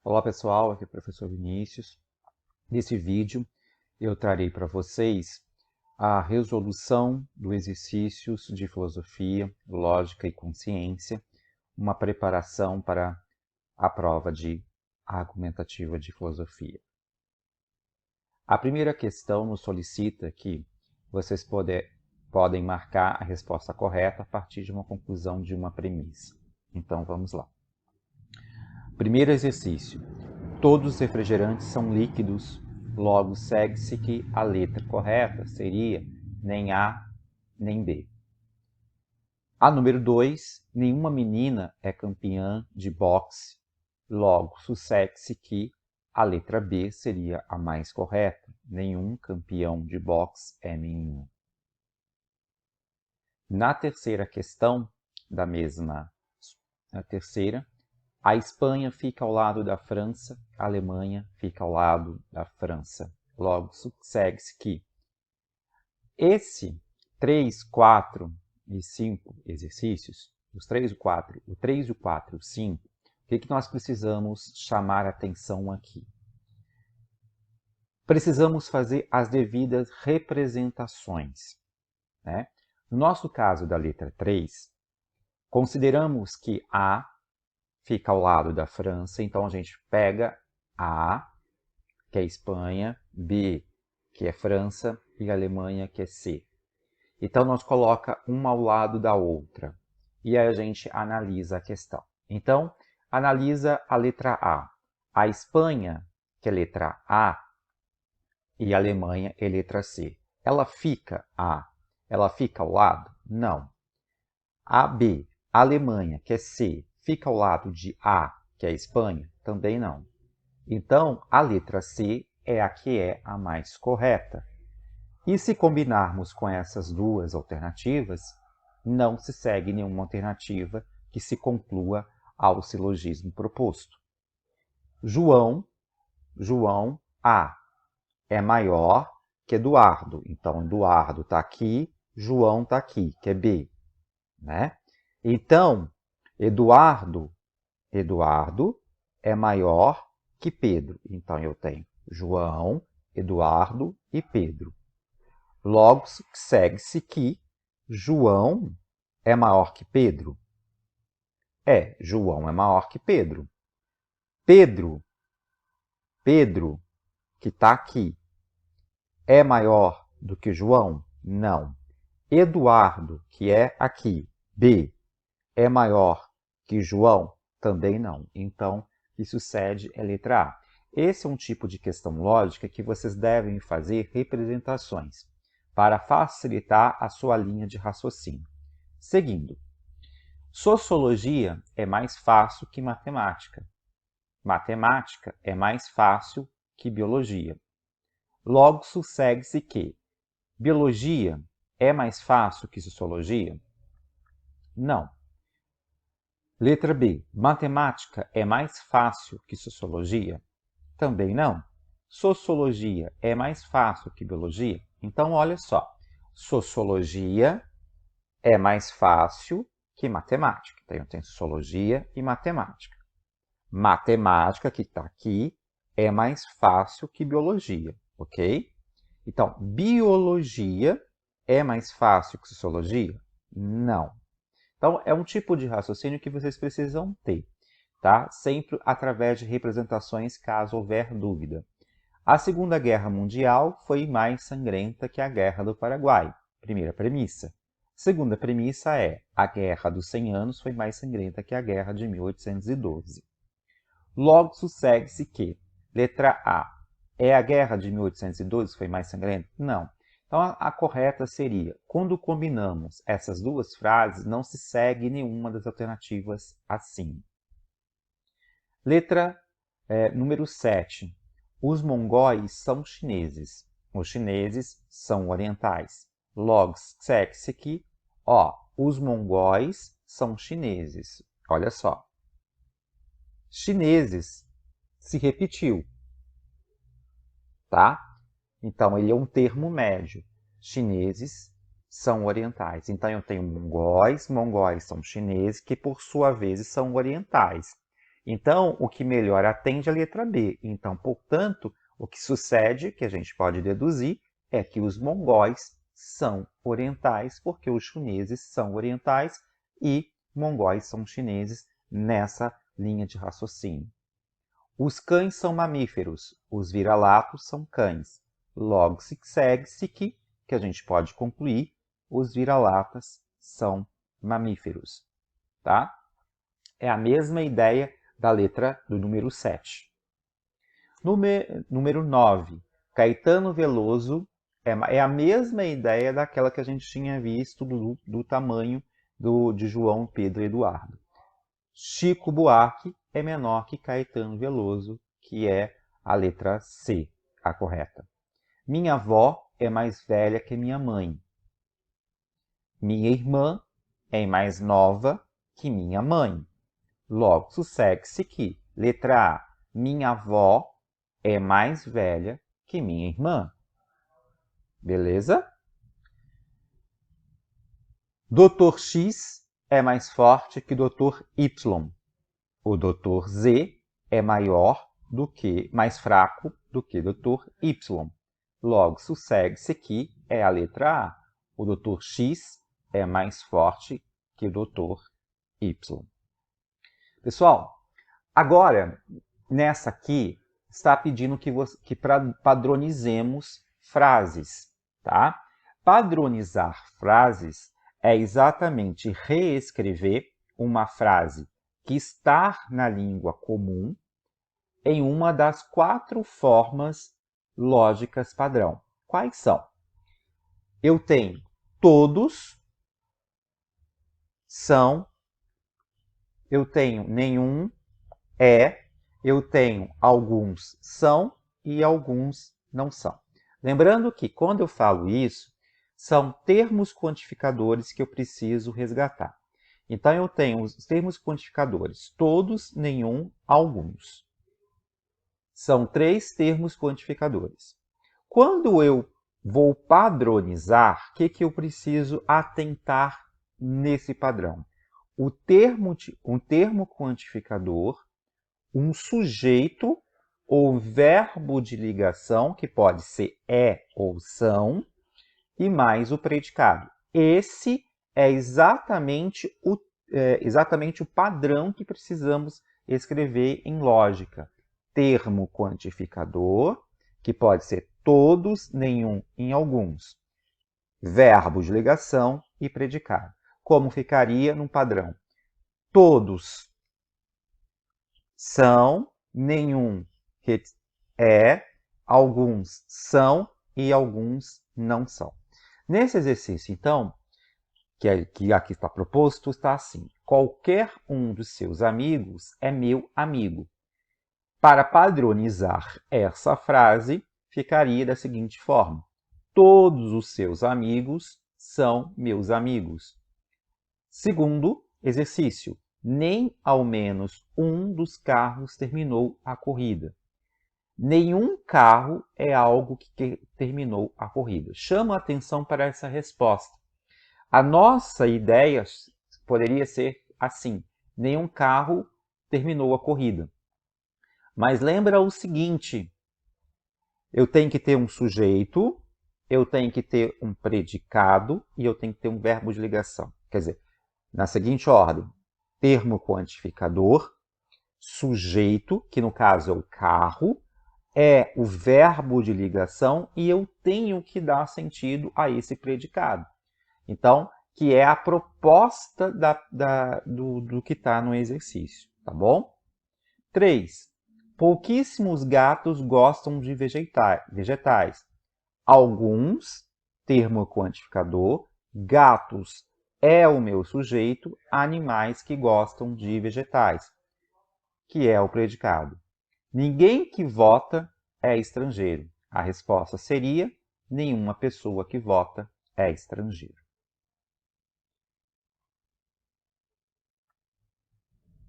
Olá pessoal, aqui é o professor Vinícius. Nesse vídeo eu trarei para vocês a resolução do exercícios de filosofia, lógica e consciência, uma preparação para a prova de argumentativa de filosofia. A primeira questão nos solicita que vocês podem marcar a resposta correta a partir de uma conclusão de uma premissa. Então vamos lá. Primeiro exercício. Todos os refrigerantes são líquidos, logo segue-se que a letra correta seria nem A nem B. A número 2, nenhuma menina é campeã de boxe, logo sucede-se que a letra B seria a mais correta. Nenhum campeão de boxe é menino. Na terceira questão da mesma terceira, a Espanha fica ao lado da França, a Alemanha fica ao lado da França. Logo, segue-se que esse 3, 4 e 5 exercícios, os 3, o 4, o 3, o 4 e o 5, o que nós precisamos chamar a atenção aqui? Precisamos fazer as devidas representações, né? No nosso caso da letra 3, consideramos que A fica ao lado da França, então a gente pega A, que é Espanha, B, que é França, e Alemanha, que é C. Então nós coloca uma ao lado da outra, e aí a gente analisa a questão. Então, analisa a letra A. A Espanha, que é letra A, e a Alemanha é letra C. Ela fica ao lado? Não. A, B, a Alemanha, que é C, fica ao lado de A, que é a Espanha? Também não. Então, a letra C é a que é a mais correta. E se combinarmos com essas duas alternativas, não se segue nenhuma alternativa que se conclua ao silogismo proposto. João, A, é maior que Eduardo. Então, Eduardo está aqui, João está aqui, que é B, né? Então, Eduardo é maior que Pedro. Então, eu tenho João, Eduardo e Pedro. Logo, segue-se que João é maior que Pedro. João é maior que Pedro. Pedro, que está aqui, é maior do que João? Não. Eduardo, que é aqui, B, é maior que João? Também não. Então, o que sucede é letra A. Esse é um tipo de questão lógica que vocês devem fazer representações para facilitar a sua linha de raciocínio. Seguindo, sociologia é mais fácil que matemática. Matemática é mais fácil que biologia. Logo, sucede-se que biologia é mais fácil que sociologia? Não. Letra B. Matemática é mais fácil que sociologia? Também não. Sociologia é mais fácil que biologia? Então, olha só. Sociologia é mais fácil que matemática. Então, eu tenho sociologia e matemática. Matemática, que está aqui, é mais fácil que biologia, ok? Então, biologia é mais fácil que sociologia? Não. Então, é um tipo de raciocínio que vocês precisam ter, tá? Sempre através de representações, caso houver dúvida. A Segunda Guerra Mundial foi mais sangrenta que a Guerra do Paraguai. Primeira premissa. Segunda premissa é: a Guerra dos 100 Anos foi mais sangrenta que a Guerra de 1812. Logo, sucede-se que, letra A, é a Guerra de 1812 que foi mais sangrenta? Não. Então, a correta seria, quando combinamos essas duas frases, não se segue nenhuma das alternativas acima. Letra número 7. Os mongóis são chineses. Os chineses são orientais. Logo, segue-se que, os mongóis são chineses. Olha só. Chineses se repetiu, tá? Então, ele é um termo médio. Chineses são orientais. Então, eu tenho mongóis são chineses, que por sua vez são orientais. Então, o que melhor atende é a letra B. Então, portanto, o que sucede, que a gente pode deduzir, é que os mongóis são orientais, porque os chineses são orientais e mongóis são chineses nessa linha de raciocínio. Os cães são mamíferos, os vira-latas são cães. Logo se segue-se que a gente pode concluir, os vira-latas são mamíferos. Tá? É a mesma ideia da letra do número 7. Número 9. Caetano Veloso é a mesma ideia daquela que a gente tinha visto do tamanho de João Pedro Eduardo. Chico Buarque é menor que Caetano Veloso, que é a letra C, a correta. Minha avó é mais velha que minha mãe. Minha irmã é mais nova que minha mãe. Logo, sucede-se que, letra A, minha avó é mais velha que minha irmã. Beleza? Dr. X é mais forte que Dr. Y. O Dr. Z é mais fraco do que Dr. Y. Logo, sucede-se que é a letra A. O Dr. X é mais forte que o Dr. Y. Pessoal, agora, nessa aqui, está pedindo que padronizemos frases, tá? Padronizar frases é exatamente reescrever uma frase que está na língua comum em uma das 4 formas lógicas padrão. Quais são? Eu tenho todos, são, eu tenho nenhum, eu tenho alguns são e alguns não são. Lembrando que quando eu falo isso, são termos quantificadores que eu preciso resgatar. Então, eu tenho os termos quantificadores, todos, nenhum, alguns. São 3 termos quantificadores. Quando eu vou padronizar, o que eu preciso atentar nesse padrão? Um termo quantificador, um sujeito ou verbo de ligação, que pode ser é ou são, e mais o predicado. Esse é exatamente o padrão que precisamos escrever em lógica. Termo quantificador, que pode ser todos, nenhum, em alguns. Verbo de ligação e predicado. Como ficaria num padrão? Todos são, nenhum é, alguns são e alguns não são. Nesse exercício, então, que aqui está proposto, está assim. Qualquer um dos seus amigos é meu amigo. Para padronizar essa frase, ficaria da seguinte forma. Todos os seus amigos são meus amigos. Segundo exercício. Nem ao menos um dos carros terminou a corrida. Nenhum carro é algo que terminou a corrida. Chama a atenção para essa resposta. A nossa ideia poderia ser assim: nenhum carro terminou a corrida. Mas lembra o seguinte: eu tenho que ter um sujeito, eu tenho que ter um predicado e eu tenho que ter um verbo de ligação. Quer dizer, na seguinte ordem: termo quantificador, sujeito, que no caso é o carro, é o verbo de ligação e eu tenho que dar sentido a esse predicado. Então, que é a proposta do que está no exercício, tá bom? 3. Pouquíssimos gatos gostam de vegetais. Alguns, termo quantificador, gatos é o meu sujeito, animais que gostam de vegetais, que é o predicado. Ninguém que vota é estrangeiro. A resposta seria: nenhuma pessoa que vota é estrangeiro.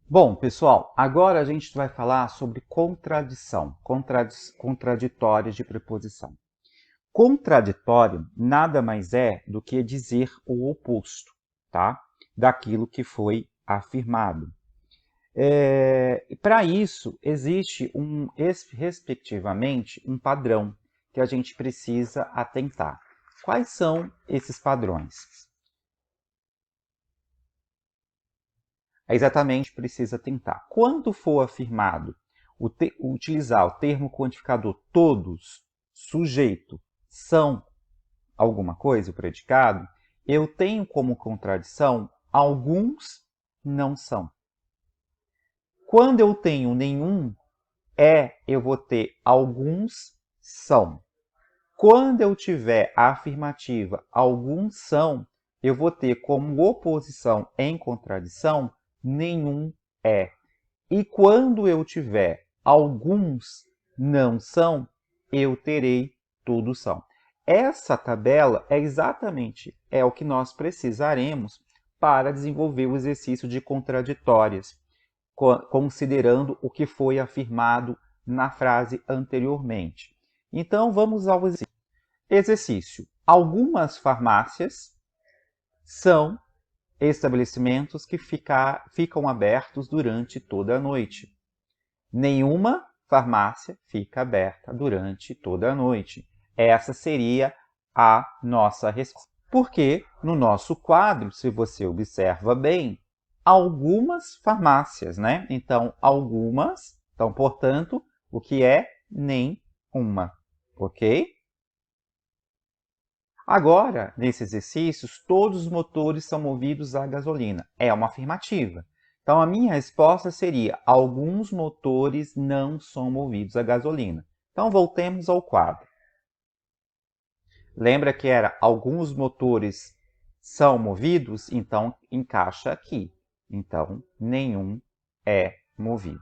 Bom, pessoal, agora a gente vai falar sobre contradição, contraditórios de preposição. Contraditório nada mais é do que dizer o oposto, tá? Daquilo que foi afirmado. Para isso, existe, respectivamente, um padrão que a gente precisa atentar. Quais são esses padrões? Exatamente, precisa atentar. Quando for afirmado utilizar o termo quantificador todos, sujeito, são alguma coisa, o predicado, eu tenho como contradição alguns não são. Quando eu tenho nenhum, eu vou ter alguns são. Quando eu tiver a afirmativa alguns são, eu vou ter como oposição em contradição nenhum é. E quando eu tiver alguns não são, eu terei todos são. Essa tabela é exatamente o que nós precisaremos para desenvolver o exercício de contraditórias, considerando o que foi afirmado na frase anteriormente. Então, vamos ao exercício. Algumas farmácias são estabelecimentos que ficam abertos durante toda a noite. Nenhuma farmácia fica aberta durante toda a noite. Essa seria a nossa resposta. Porque no nosso quadro, se você observa bem, algumas farmácias, né? Então, algumas, então, portanto, o que é nenhuma, ok? Agora, nesses exercícios, todos os motores são movidos a gasolina. É uma afirmativa. Então, a minha resposta seria: alguns motores não são movidos a gasolina. Então, voltemos ao quadro. Lembra que era alguns motores são movidos? Então, encaixa aqui. Então, nenhum é movido.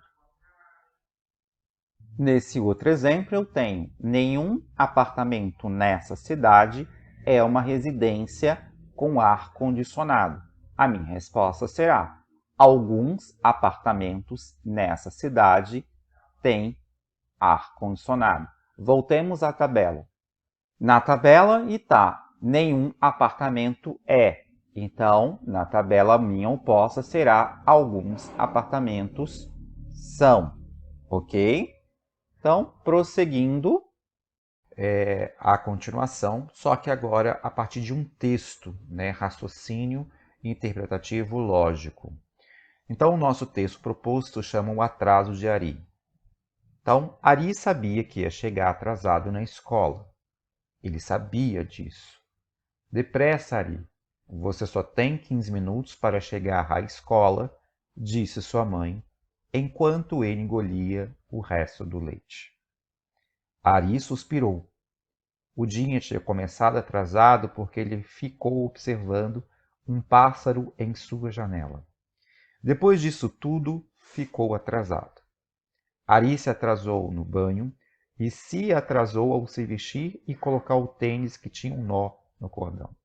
Nesse outro exemplo, eu tenho: nenhum apartamento nessa cidade é uma residência com ar condicionado. A minha resposta será: alguns apartamentos nessa cidade têm ar condicionado. Voltemos à tabela. Na tabela está: nenhum apartamento é. Então, na tabela minha oposta será: alguns apartamentos são. Ok? Então, prosseguindo a continuação, só que agora a partir de um texto, né? Raciocínio interpretativo lógico. Então, o nosso texto proposto chama o atraso de Ari. Então, Ari sabia que ia chegar atrasado na escola. Ele sabia disso. Depressa, Ari. Você só tem 15 minutos para chegar à escola, disse sua mãe, enquanto ele engolia o resto do leite. Ari suspirou. O dia tinha começado atrasado porque ele ficou observando um pássaro em sua janela. Depois disso tudo, ficou atrasado. Ari se atrasou no banho e se atrasou ao se vestir e colocar o tênis que tinha um nó no cordão.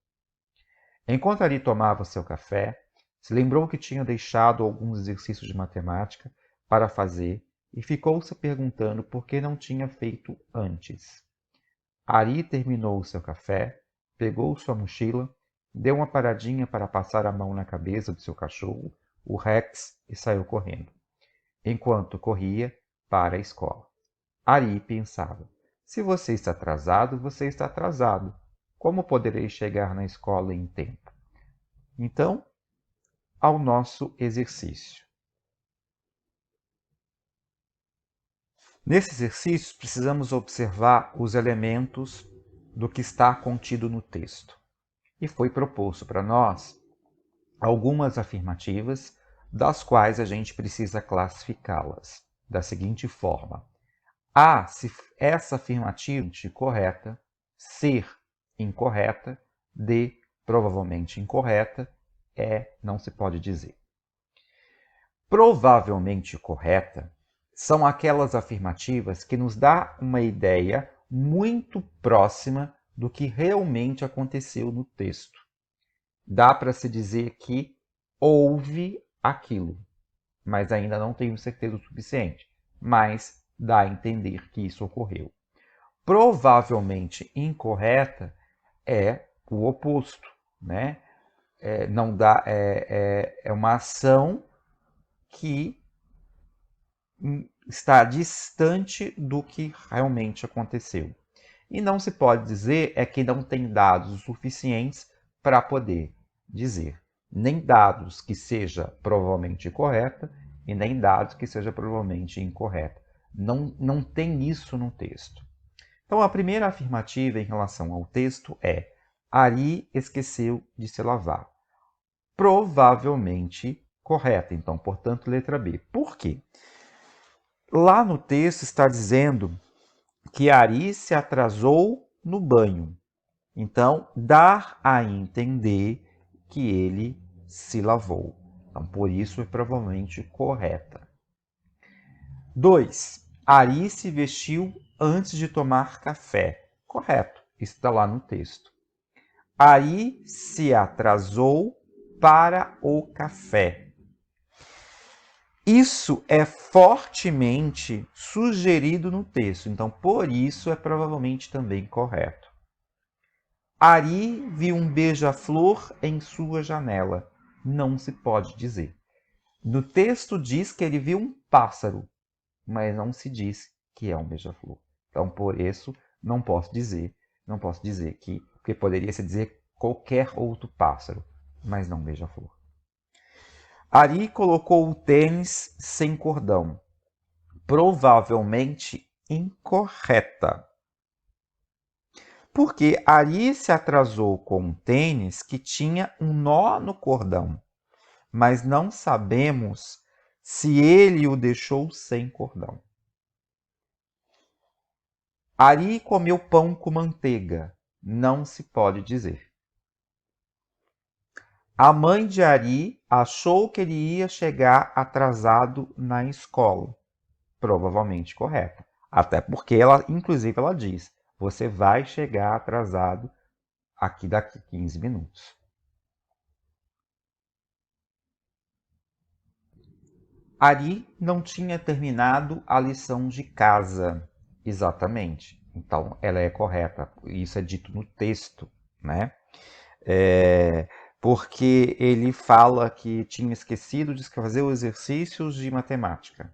Enquanto Ari tomava seu café, se lembrou que tinha deixado alguns exercícios de matemática para fazer e ficou se perguntando por que não tinha feito antes. Ari terminou seu café, pegou sua mochila, deu uma paradinha para passar a mão na cabeça do seu cachorro, o Rex, e saiu correndo. Enquanto corria para a escola. Ari pensava: se você está atrasado, você está atrasado. Como poderei chegar na escola em tempo? Então, ao nosso exercício. Nesse exercício, precisamos observar os elementos do que está contido no texto. E foi proposto para nós algumas afirmativas, das quais a gente precisa classificá-las da seguinte forma: A, se essa afirmativa é correta, ser incorreta, D, provavelmente incorreta, não se pode dizer. Provavelmente correta são aquelas afirmativas que nos dão uma ideia muito próxima do que realmente aconteceu no texto. Dá para se dizer que houve aquilo, mas ainda não tenho certeza o suficiente. Mas dá a entender que isso ocorreu. Provavelmente incorreta é o oposto, né? Não dá, é uma ação que está distante do que realmente aconteceu. E não se pode dizer é que não tem dados suficientes para poder dizer. Nem dados que seja provavelmente correta e nem dados que seja provavelmente incorreta. Não tem isso no texto. Então, a primeira afirmativa em relação ao texto é: Ari esqueceu de se lavar. Provavelmente correta. Então, portanto, letra B. Por quê? Lá no texto está dizendo que Ari se atrasou no banho. Então, dá a entender que ele se lavou. Então, por isso é provavelmente correta. 2. Ari se vestiu antes de tomar café. Correto. Isso está lá no texto. Ari se atrasou para o café. Isso é fortemente sugerido no texto, então por isso é provavelmente também correto. Ari viu um beija-flor em sua janela. Não se pode dizer. No texto diz que ele viu um pássaro, mas não se diz que é um beija-flor. Então por isso não posso dizer que, porque poderia se dizer qualquer outro pássaro, mas não beija-flor. Ari colocou o tênis sem cordão. Provavelmente incorreta. Porque Ari se atrasou com um tênis que tinha um nó no cordão, mas não sabemos se ele o deixou sem cordão. Ari comeu pão com manteiga. Não se pode dizer. A mãe de Ari achou que ele ia chegar atrasado na escola. Provavelmente correta. Até porque ela, inclusive, ela diz: você vai chegar atrasado aqui daqui 15 minutos. Ari não tinha terminado a lição de casa. Exatamente. Então, ela é correta. Isso é dito no texto, né? Porque ele fala que tinha esquecido de fazer os exercícios de matemática.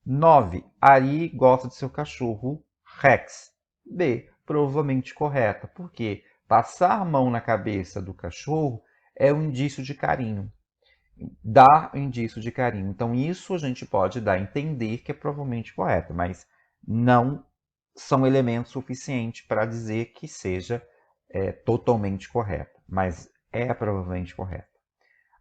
9. Ari gosta de seu cachorro, Rex. B. Provavelmente correta. Por quê? Passar a mão na cabeça do cachorro é um indício de carinho. Dá um indício de carinho. Então, isso a gente pode dar a entender que é provavelmente correto, mas não são elementos suficientes para dizer que seja totalmente correto. Mas é provavelmente correto.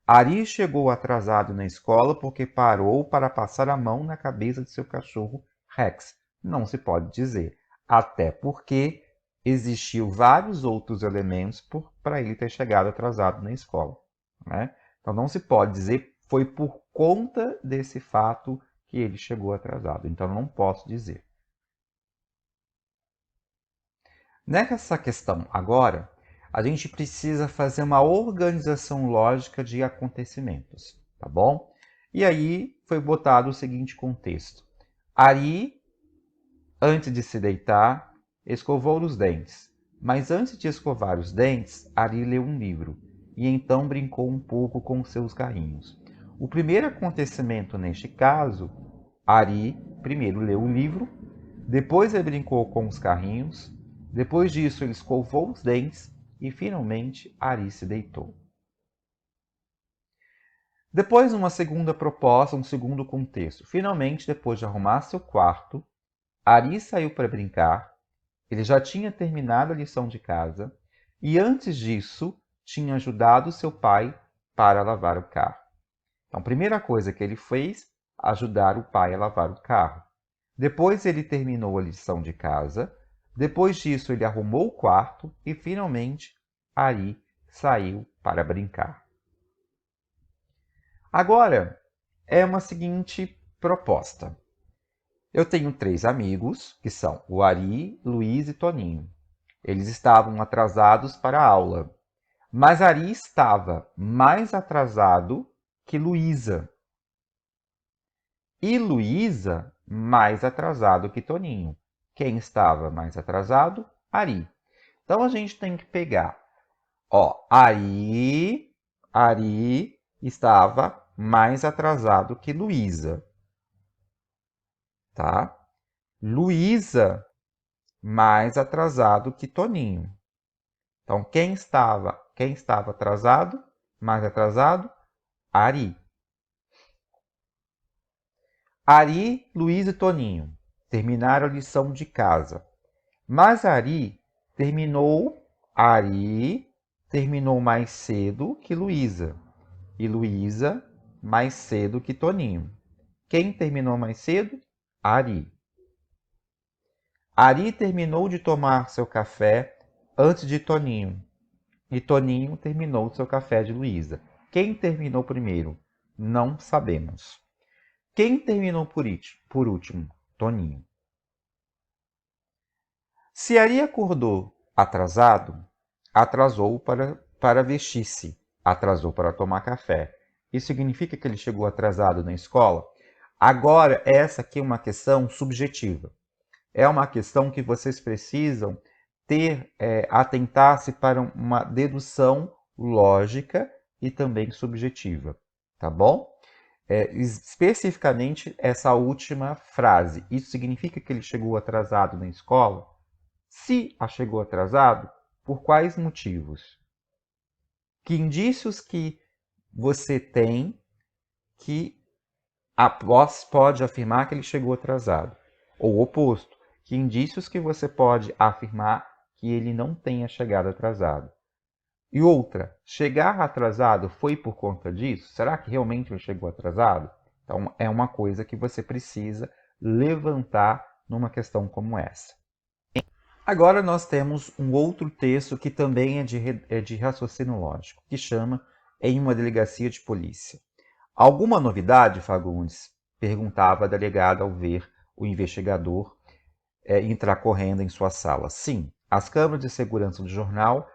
Ari chegou atrasado na escola porque parou para passar a mão na cabeça de seu cachorro Rex. Não se pode dizer, até porque existiu vários outros elementos para ele ter chegado atrasado na escola, né? Então não se pode dizer foi por conta desse fato que ele chegou atrasado. Então não posso dizer. Nessa questão agora, a gente precisa fazer uma organização lógica de acontecimentos, tá bom? E aí foi botado o seguinte contexto. Ari, antes de se deitar, escovou os dentes. Mas antes de escovar os dentes, Ari leu um livro e então brincou um pouco com seus carrinhos. O primeiro acontecimento neste caso, Ari primeiro leu o livro, depois ele brincou com os carrinhos, depois disso ele escovou os dentes e finalmente Ari se deitou. Depois, uma segunda proposta, um segundo contexto. Finalmente, depois de arrumar seu quarto, Ari saiu para brincar. Ele já tinha terminado a lição de casa e antes disso tinha ajudado seu pai para lavar o carro. Então, a primeira coisa que ele fez, ajudar o pai a lavar o carro. Depois ele terminou a lição de casa. Depois disso, ele arrumou o quarto e, finalmente, Ari saiu para brincar. Agora, é uma seguinte proposta. Eu tenho 3 amigos, que são o Ari, Luiz e Toninho. Eles estavam atrasados para a aula, mas Ari estava mais atrasado que Luísa. E Luísa mais atrasado que Toninho. Quem estava mais atrasado? Ari. Então a gente tem que pegar, Ari estava mais atrasado que Luísa. tá? Luísa mais atrasado que Toninho. Então, quem estava atrasado, mais atrasado? Ari. Ari, Luísa e Toninho terminaram a lição de casa. Mas Ari terminou mais cedo que Luísa. E Luísa mais cedo que Toninho. Quem terminou mais cedo? Ari. Ari terminou de tomar seu café antes de Toninho. E Toninho terminou seu café de Luísa. Quem terminou primeiro? Não sabemos. Quem terminou por último? Toninho. Se Ari acordou atrasado, atrasou para vestir-se, atrasou para tomar café. Isso significa que ele chegou atrasado na escola? Agora, essa aqui é uma questão subjetiva. É uma questão que vocês precisam atentar-se para uma dedução lógica e também subjetiva, tá bom? Especificamente essa última frase. Isso significa que ele chegou atrasado na escola? Se chegou atrasado, por quais motivos? Que indícios que você tem que pode afirmar que ele chegou atrasado? Ou o oposto, que indícios que você pode afirmar que ele não tenha chegado atrasado? E outra, chegar atrasado foi por conta disso? Será que realmente ele chegou atrasado? Então, é uma coisa que você precisa levantar numa questão como essa. Agora nós temos um outro texto que também é de raciocínio lógico, que chama Em uma delegacia de polícia. Alguma novidade, Fagundes? Perguntava a delegada ao ver o investigador entrar correndo em sua sala. Sim, as câmeras de segurança do jornal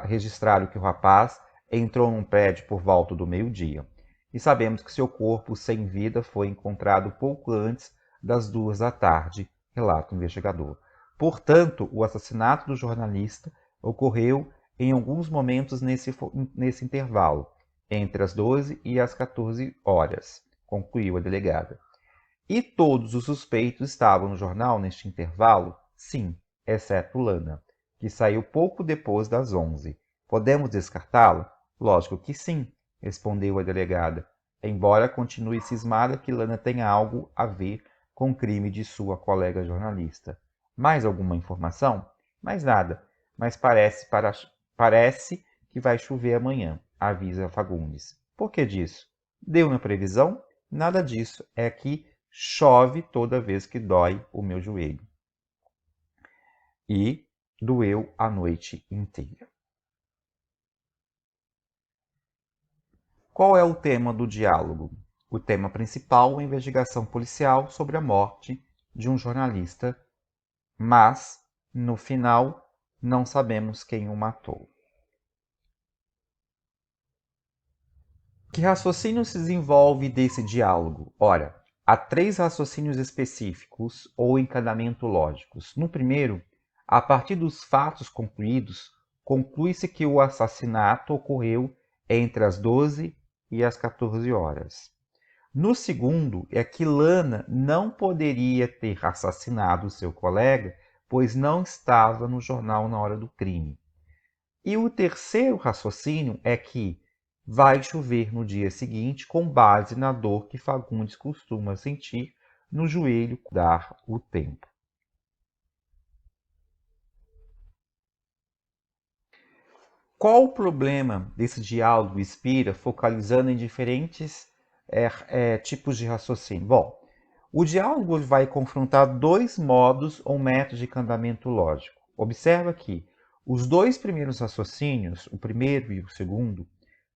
registraram que o rapaz entrou num prédio por volta do meio-dia. E sabemos que seu corpo sem vida foi encontrado pouco antes das 2 da tarde, relata o investigador. Portanto, o assassinato do jornalista ocorreu em alguns momentos nesse intervalo, entre as 12 e as 14 horas, concluiu a delegada. E todos os suspeitos estavam no jornal neste intervalo? Sim, exceto Lana, que saiu pouco depois das 11. Podemos descartá-la? Lógico que sim, respondeu a delegada, embora continue cismada que Lana tenha algo a ver com o crime de sua colega jornalista. Mais alguma informação? Mais nada, mas parece que vai chover amanhã, avisa Fagundes. Por que disso? Deu na previsão? Nada disso, é que chove toda vez que dói o meu joelho. E doeu a noite inteira. Qual é o tema do diálogo? O tema principal é a investigação policial sobre a morte de um jornalista, mas, no final, não sabemos quem o matou. Que raciocínio se desenvolve desse diálogo? Ora, há 3 raciocínios específicos ou encadeamento lógicos. No primeiro, a partir dos fatos concluídos, conclui-se que o assassinato ocorreu entre as 12 e as 14 horas. No segundo, é que Lana não poderia ter assassinado seu colega, pois não estava no jornal na hora do crime. E o terceiro raciocínio é que vai chover no dia seguinte com base na dor que Fagundes costuma sentir no joelho dar o tempo. Qual o problema desse diálogo Spira focalizando em diferentes tipos de raciocínio? Bom, o diálogo vai confrontar 2 modos ou métodos de encadeamento lógico. Observa que os 2 primeiros raciocínios, o primeiro e o segundo,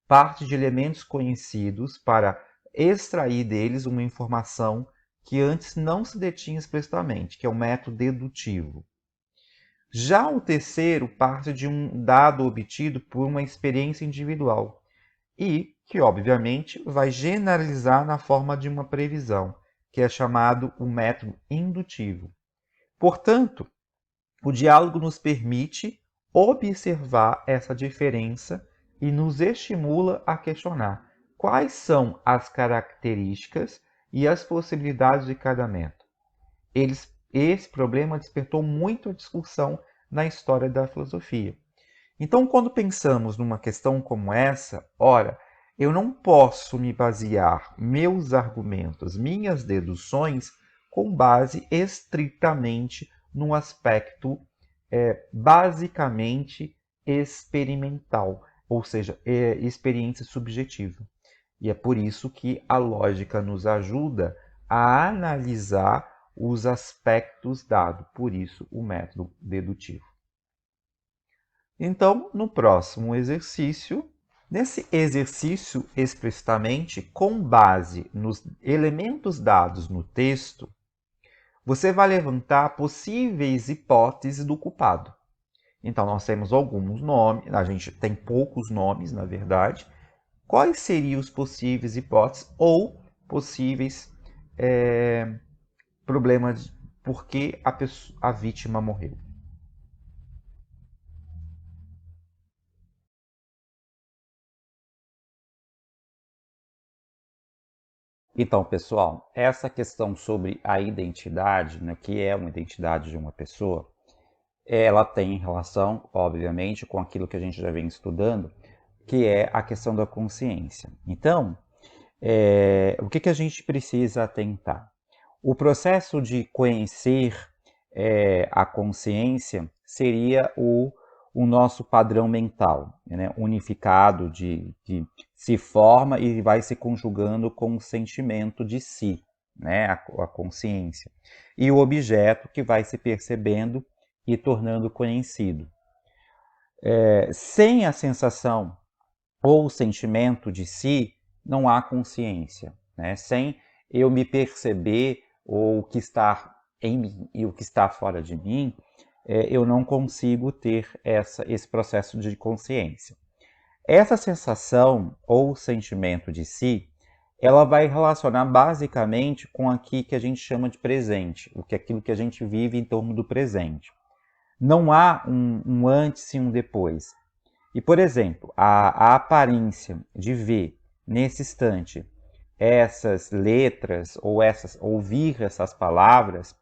parte de elementos conhecidos para extrair deles uma informação que antes não se detinha explicitamente, que é o método dedutivo. Já o terceiro parte de um dado obtido por uma experiência individual e que, obviamente, vai generalizar na forma de uma previsão, que é chamado o método indutivo. Portanto, o diálogo nos permite observar essa diferença e nos estimula a questionar quais são as características e as possibilidades de cada método. esse problema despertou muito a discussão na história da filosofia. Então, quando pensamos numa questão como essa, ora, eu não posso me basear meus argumentos, minhas deduções, com base estritamente no aspecto basicamente experimental, ou seja, experiência subjetiva. E é por isso que a lógica nos ajuda a analisar os aspectos dados, por isso o método dedutivo. Então, no próximo exercício, nesse exercício explicitamente, com base nos elementos dados no texto, você vai levantar possíveis hipóteses do culpado. Então, nós temos alguns nomes, a gente tem poucos nomes, na verdade. Quais seriam os possíveis hipóteses ou possíveis problemas por que a vítima morreu? Então, pessoal, essa questão sobre a identidade, né, que é uma identidade de uma pessoa, ela tem relação, obviamente, com aquilo que a gente já vem estudando, que é a questão da consciência. Então, o que a gente precisa atentar? O processo de conhecer a consciência seria o nosso padrão mental, né, unificado, de se forma e vai se conjugando com o sentimento de si, né, a consciência. E o objeto que vai se percebendo e tornando conhecido. Sem a sensação ou o sentimento de si, não há consciência. Né? Sem eu me perceber ou o que está em mim e o que está fora de mim, eu não consigo ter esse processo de consciência. Essa sensação ou sentimento de si, ela vai relacionar basicamente com aquilo que a gente chama de presente, aquilo que a gente vive em torno do presente. Não há um antes e um depois. E, por exemplo, a aparência de ver nesse instante essas letras ou ouvir essas palavras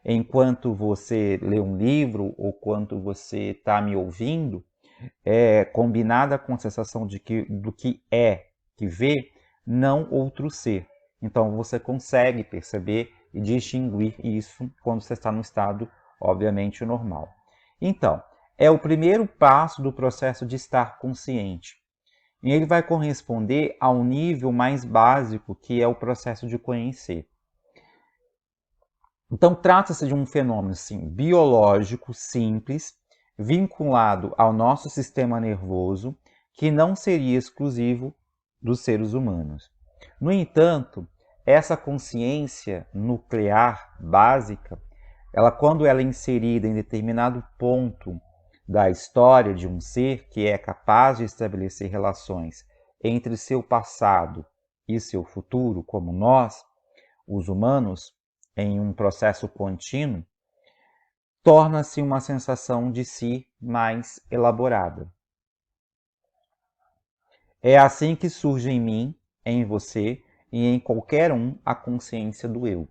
enquanto você lê um livro ou quando você está me ouvindo, combinada com a sensação do que que vê, não outro ser. Então você consegue perceber e distinguir isso quando você está no estado, obviamente, normal. Então, é o primeiro passo do processo de estar consciente. E ele vai corresponder ao nível mais básico, que é o processo de conhecer. Então, trata-se de um fenômeno sim, biológico, simples, vinculado ao nosso sistema nervoso, que não seria exclusivo dos seres humanos. No entanto, essa consciência nuclear básica, quando ela é inserida em determinado ponto da história de um ser que é capaz de estabelecer relações entre seu passado e seu futuro, como nós, os humanos, em um processo contínuo, torna-se uma sensação de si mais elaborada. É assim que surge em mim, em você e em qualquer um a consciência do eu.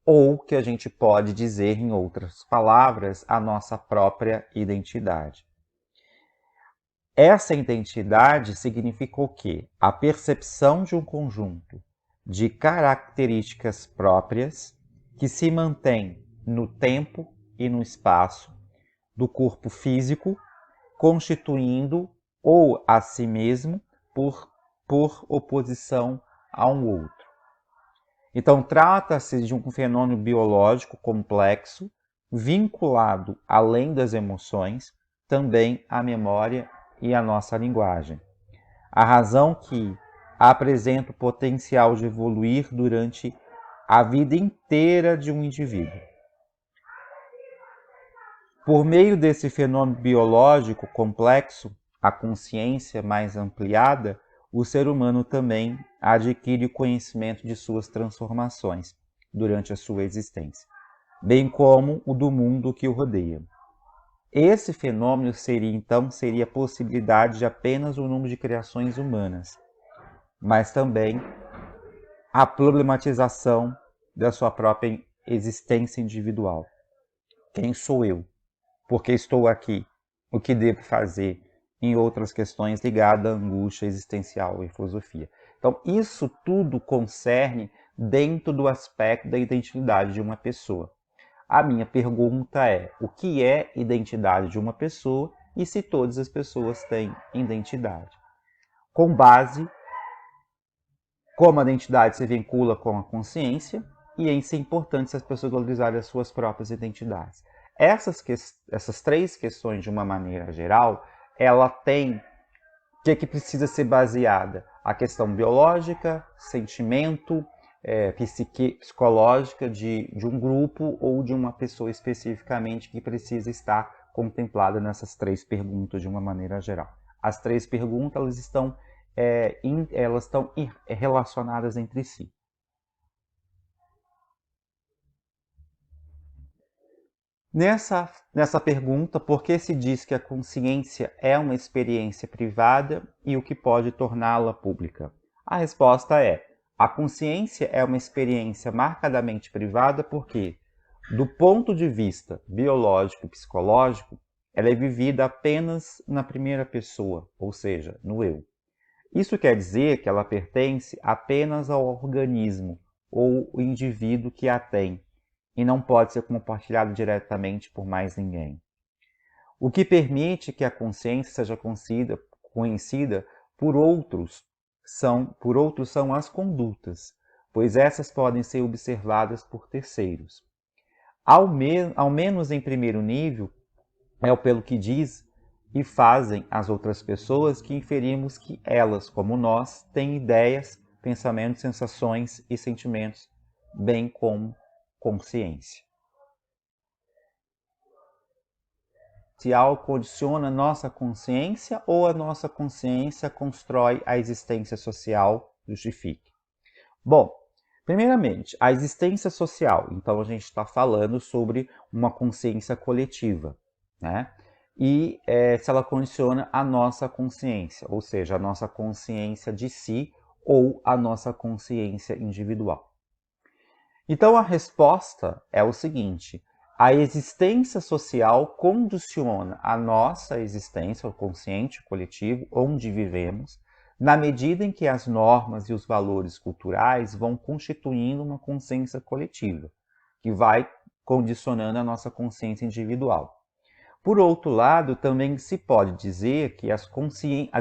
Ou que a gente pode dizer, em outras palavras, a nossa própria identidade. Essa identidade significa o quê? A percepção de um conjunto de características próprias que se mantém no tempo e no espaço do corpo físico, constituindo ou a si mesmo por oposição a um outro. Então, trata-se de um fenômeno biológico complexo, vinculado, além das emoções, também à memória e à nossa linguagem. A razão que apresenta o potencial de evoluir durante a vida inteira de um indivíduo. Por meio desse fenômeno biológico complexo, a consciência mais ampliada, o ser humano também adquire o conhecimento de suas transformações durante a sua existência, bem como o do mundo que o rodeia. Esse fenômeno seria a possibilidade de apenas o número de criações humanas, mas também a problematização da sua própria existência individual. Quem sou eu? Por que estou aqui? O que devo fazer? Em outras questões ligadas à angústia existencial e filosofia. Então, isso tudo concerne dentro do aspecto da identidade de uma pessoa. A minha pergunta é: o que é identidade de uma pessoa e se todas as pessoas têm identidade? Com base como a identidade se vincula com a consciência e em ser importante se as pessoas valorizarem as suas próprias identidades. Essas três questões, de uma maneira geral, ela tem que precisa ser baseada? A questão biológica, sentimento, psicológica de um grupo ou de uma pessoa especificamente que precisa estar contemplada nessas três perguntas de uma maneira geral. As três perguntas elas estão relacionadas entre si. Nessa pergunta, por que se diz que a consciência é uma experiência privada e o que pode torná-la pública? A resposta é: a consciência é uma experiência marcadamente privada porque, do ponto de vista biológico e psicológico, ela é vivida apenas na primeira pessoa, ou seja, no eu. Isso quer dizer que ela pertence apenas ao organismo ou o indivíduo que a tem, e não pode ser compartilhado diretamente por mais ninguém. O que permite que a consciência seja conhecida por outros são as condutas, pois essas podem ser observadas por terceiros. Ao menos em primeiro nível, é pelo que diz e fazem as outras pessoas que inferimos que elas, como nós, têm ideias, pensamentos, sensações e sentimentos, bem como consciência. Social condiciona nossa consciência ou a nossa consciência constrói a existência social? Justifique. Bom, primeiramente, a existência social. Então, a gente está falando sobre uma consciência coletiva, né? E se ela condiciona a nossa consciência, ou seja, a nossa consciência de si ou a nossa consciência individual. Então, a resposta é o seguinte: a existência social condiciona a nossa existência, o consciente coletivo, onde vivemos, na medida em que as normas e os valores culturais vão constituindo uma consciência coletiva, que vai condicionando a nossa consciência individual. Por outro lado, também se pode dizer que as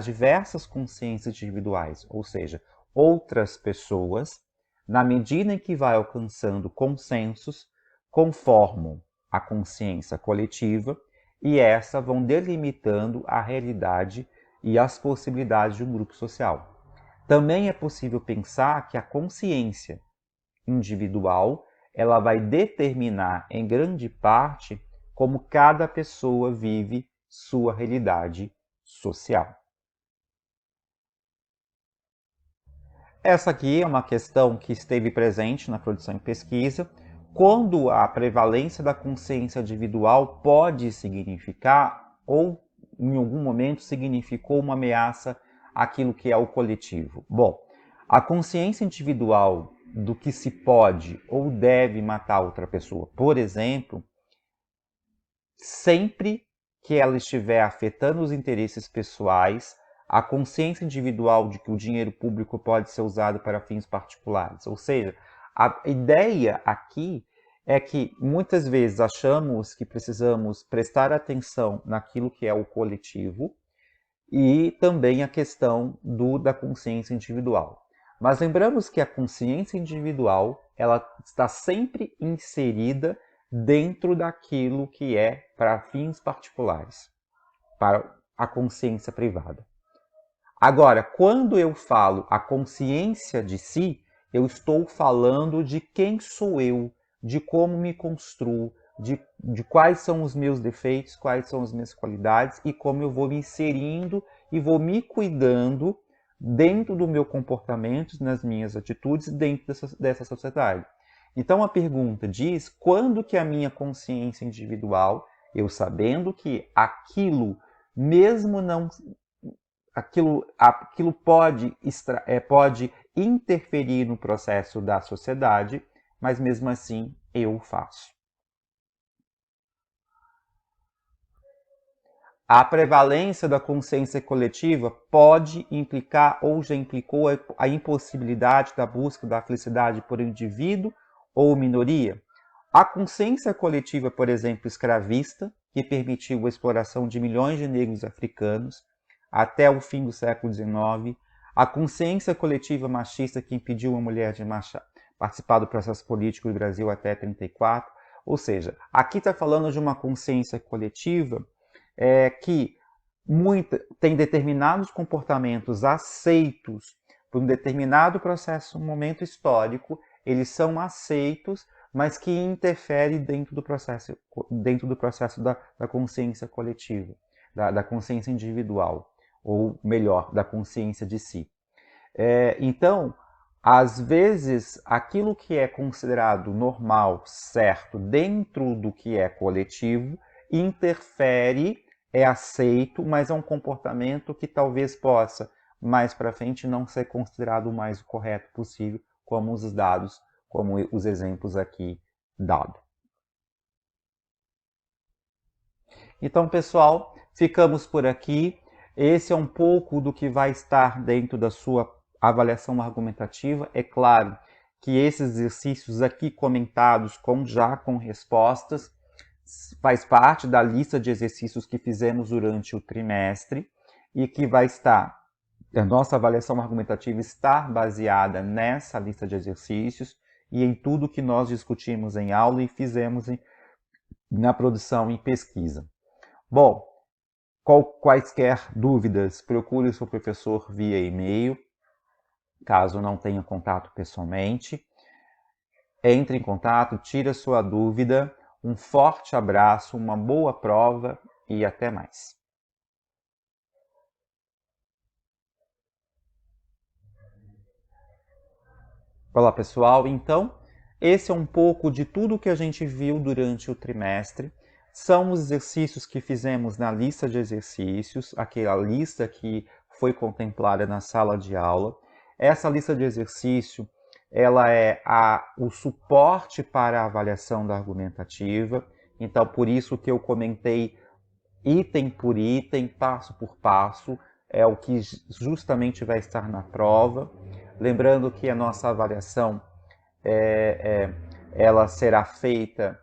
diversas consciências individuais, ou seja, outras pessoas, na medida em que vai alcançando consensos, conformam a consciência coletiva e essa vão delimitando a realidade e as possibilidades de um grupo social. Também é possível pensar que a consciência individual ela vai determinar em grande parte como cada pessoa vive sua realidade social. Essa aqui é uma questão que esteve presente na produção e pesquisa, quando a prevalência da consciência individual pode significar, ou em algum momento significou uma ameaça àquilo que é o coletivo. Bom, a consciência individual do que se pode ou deve matar outra pessoa, por exemplo, sempre que ela estiver afetando os interesses pessoais, a consciência individual de que o dinheiro público pode ser usado para fins particulares. Ou seja, a ideia aqui é que muitas vezes achamos que precisamos prestar atenção naquilo que é o coletivo e também a questão da consciência individual. Mas lembramos que a consciência individual ela está sempre inserida dentro daquilo que é para fins particulares, para a consciência privada. Agora, quando eu falo a consciência de si, eu estou falando de quem sou eu, de como me construo, de quais são os meus defeitos, quais são as minhas qualidades e como eu vou me inserindo e vou me cuidando dentro do meu comportamento, nas minhas atitudes, dentro dessa sociedade. Então a pergunta diz, quando que a minha consciência individual, eu sabendo que aquilo, mesmo não... Aquilo pode interferir no processo da sociedade, mas mesmo assim eu faço. A prevalência da consciência coletiva pode implicar ou já implicou a impossibilidade da busca da felicidade por indivíduo ou minoria? A consciência coletiva, por exemplo, escravista, que permitiu a exploração de milhões de negros africanos até o fim do século XIX, a consciência coletiva machista que impediu uma mulher de participar do processo político do Brasil até 1934, ou seja, aqui está falando de uma consciência coletiva que tem determinados comportamentos aceitos por um determinado processo, um momento histórico, eles são aceitos, mas que interferem dentro do processo da consciência coletiva, da consciência individual, ou melhor, da consciência de si. Então, às vezes, aquilo que é considerado normal, certo, dentro do que é coletivo, interfere, é aceito, mas é um comportamento que talvez possa, mais para frente, não ser considerado o mais correto possível, como os dados, como os exemplos aqui dados. Então, pessoal, ficamos por aqui. Esse é um pouco do que vai estar dentro da sua avaliação argumentativa. É claro que esses exercícios aqui comentados já com respostas faz parte da lista de exercícios que fizemos durante o trimestre e que vai estar, a nossa avaliação argumentativa está baseada nessa lista de exercícios e em tudo que nós discutimos em aula e fizemos na produção e pesquisa. Bom, quaisquer dúvidas, procure o seu professor via e-mail, caso não tenha contato pessoalmente. Entre em contato, tire a sua dúvida. Um forte abraço, uma boa prova e até mais. Olá, pessoal. Então, esse é um pouco de tudo que a gente viu durante o trimestre. São os exercícios que fizemos na lista de exercícios, aquela lista que foi contemplada na sala de aula. Essa lista de exercício, ela é o suporte para a avaliação da argumentativa. Então, por isso que eu comentei item por item, passo por passo, é o que justamente vai estar na prova. Lembrando que a nossa avaliação ela será feita,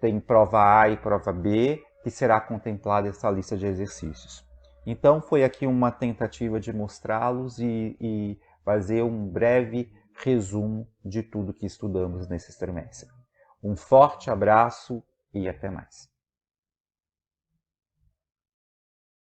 tem prova A e prova B, que será contemplada essa lista de exercícios. Então, foi aqui uma tentativa de mostrá-los e fazer um breve resumo de tudo que estudamos nesse trimestre. Um forte abraço e até mais.